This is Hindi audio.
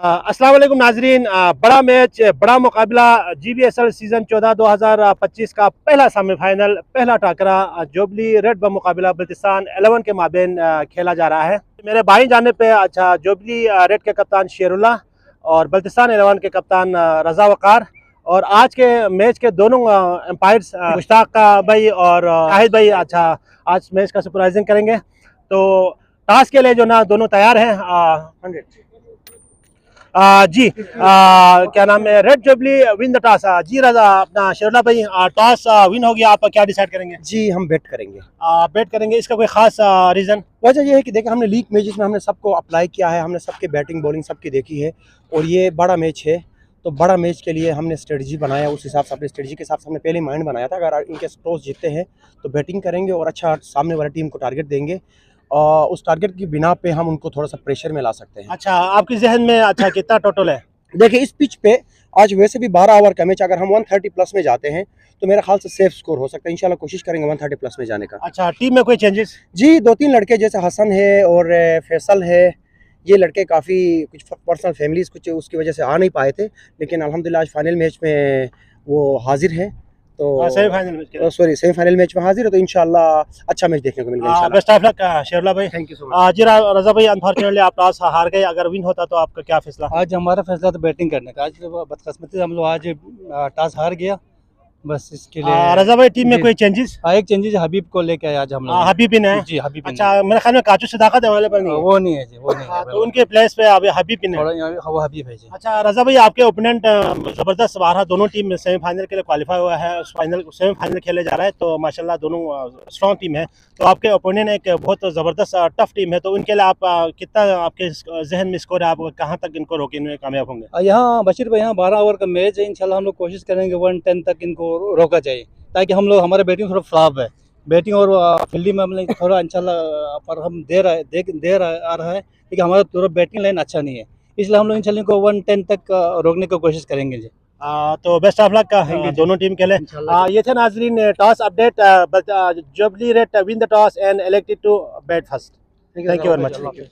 अस्सलाम वालेकुम नाजरीन। बड़ा मैच, बड़ा मुकाबला GBSL सीज़न 14 2025 का पहला सेमीफाइनल, पहला टाकरा जोबली रेड बमुकाबला बल्तिस्तान 11 के माबेन खेला जा रहा है। मेरे बाईं जाने पे जोबली रेड के कप्तान शेरुल्ला और बल्तिस्तान 11 के कप्तान रजा वकार। और आज के मैच के दोनों एम्पायर्स मुश्ताक भाई और शाहिद भाई आज मैच का सुपरवाइजिंग करेंगे। तो टॉस के लिए जो ना दोनों तैयार हैं। 100 जी क्या नाम है, Red Jubilee win the toss. जी रजा, अपना शेरुल्ला भाई, टॉस विन हो गया, आप क्या डिसाइड करेंगे? जी हम बेट करेंगे। बेट करेंगे, इसका कोई खास रीज़न? वजह यह है कि देखिए, हमने लीग मैचेस में हमने सबको अप्लाई किया है, हमने सबके बैटिंग बॉलिंग सबकी देखी है और ये बड़ा मैच है। तो बड़ा मैच के लिए हमने स्ट्रेटजी बनाया, उस हिसाब से अपनी स्ट्रेटजी के हिसाब से हमने पहले माइंड बनाया था। अगर इनके टॉस जीतते हैं तो बैटिंग करेंगे और अच्छा सामने वाली टीम को टारगेट देंगे और उस टारगेट की बिना पे हम उनको थोड़ा सा प्रेशर में ला सकते हैं। अच्छा, आपके जहन में कितना टोटल है? देखिए, इस पिच पे आज वैसे भी 12 ओवर का मैच, अगर हम 130 प्लस में जाते हैं तो मेरे ख्याल से सेफ स्कोर हो सकता है। इंशाल्लाह कोशिश करेंगे 130 प्लस में जाने का। अच्छा, टीम में कोई चेंजेस? जी, 2-3 लड़के जैसे हसन है और फैसल है, ये लड़के काफ़ी कुछ पर्सनल फैमिलीज कुछ उसकी वजह से आ नहीं पाए थे, लेकिन अल्हम्दुलिल्लाह आज फाइनल मैच में वो हाजिर है। तो सेमीफाइनल मैच में हाजिर है, तो इंशाल्लाह अच्छा मैच देखने को मिलेगा। बेस्ट ऑफ लक शेरुल्ला भाई। Thank you so much. जी रजा भाई, अनफॉर्चुनेटली आप टॉस हार गए, अगर विन होता तो आपका क्या फैसला? आज हमारा फैसला तो बैटिंग करने का। आज बदकिस्मती से हम लोग आज टॉस हार गया, बस इसके लिए। रजा भाई, टीम में कोई चेंजेस? एक चेंजेस हबीब को लेके आए आज हम लोग। हबीब ने? जी हबीब। अच्छा, मेरे ख्याल में काजू सदाकत अवेलेबल नहीं है। वो नहीं है जी, वो नहीं है। तो उनके प्लेस पे अभी हबीब ने? वो हबीब है जी। अच्छा रजा भाई, आपके ओपोनेंट जबरदस्त बारह दोनों टीम सेमीफाइनल के लिए क्वालिफाई हुआ है, फाइनल सेमीफाइनल खेले जा रहा है, तो माशाल्लाह दोनों स्ट्रॉन्ग टीम है। तो आपके ओपोनेंट एक बहुत ज़बरदस्त टफ टीम है, तो उनके लिए आप कितना आपके जहन में स्कोर है, आप कहाँ तक इनको रोकने में कामयाब होंगे? यहाँ बशीर भाई, यहाँ 12 ओवर का मैच है, इंशाल्लाह हम लोग कोशिश करेंगे 110 तक इनको रोका जाए, ताकि हम लोग, हमारे बैटिंग थोड़ा फ्लॉप है, बैटिंग और फील्डिंग में हम लोग थोड़ा इंशाल्लाह पर हम दे आ रहा है, लेकिन हमारा पूरा बैटिंग लाइन अच्छा नहीं है, इसलिए हम लोग इंशाल्लाह को 110 तक रोकने की कोशिश करेंगे जी। तो बेस्ट ऑफ लक दोनों टीम के लिए। ये थे नाजरीन toss update. Jubilee red win the toss and elected to bat first. Thank you very much.